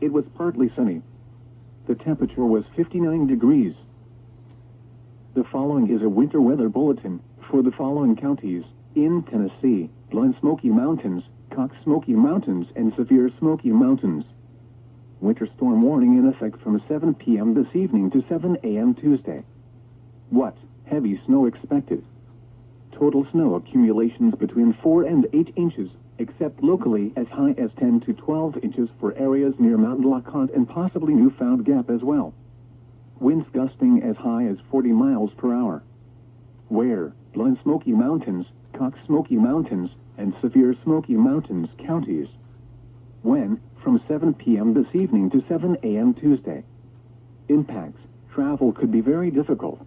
It was partly sunny. The temperature was 59 degrees. The following is a winter weather bulletin for the following counties in Tennessee: Blind Smoky Mountains, Cox Smoky Mountains, and Severe Smoky Mountains. Winter storm warning in effect from 7 p.m. this evening to 7 a.m. Tuesday. What? Heavy snow expected. Total snow accumulations between 4 and 8 inches, except locally as high as 10 to 12 inches for areas near Mount LeConte and possibly Newfound Gap as well. Winds gusting as high as 40 miles per hour. Where? Blind Smoky Mountains, Cox Smoky Mountains, and Severe Smoky Mountains counties. When? From 7 p.m. this evening to 7 a.m. Tuesday. Impacts: travel could be very difficult.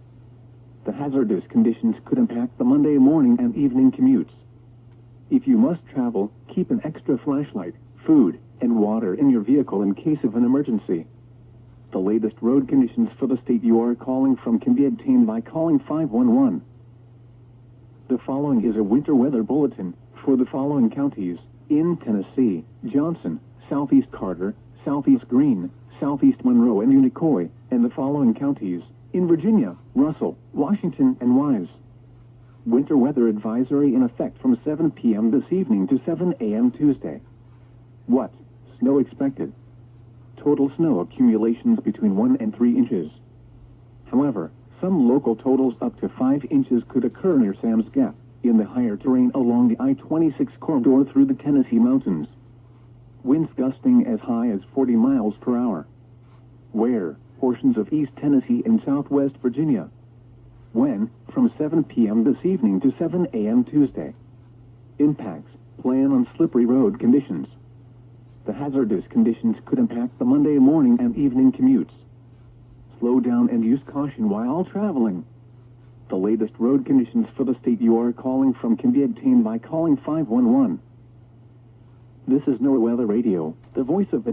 The hazardous conditions could impact the Monday morning and evening commutes. If you must travel, keep an extra flashlight, food, and water in your vehicle in case of an emergency. The latest road conditions for the state you are calling from can be obtained by calling 511. The following is a winter weather bulletin for the following counties in Tennessee: Johnson, Southeast Carter, Southeast Greene, Southeast Monroe, and Unicoi, and the following counties in Virginia: Russell, Washington, and Wise. Winter weather advisory in effect from 7 p.m. this evening to 7 a.m. Tuesday. What? Snow expected. Total snow accumulations between 1 and 3 inches. However, some local totals up to 5 inches could occur near Sam's Gap, in the higher terrain along the I-26 corridor through the Tennessee mountains. Winds gusting as high as 40 miles per hour. Where? Portions of East Tennessee and Southwest Virginia. When? From 7 p.m. this evening to 7 a.m. Tuesday. Impacts: plan on slippery road conditions. The hazardous conditions could impact the Monday morning and evening commutes. Slow down and use caution while traveling. The latest road conditions for the state you are calling from can be obtained by calling 511. This is NOAA Weather Radio, the voice of the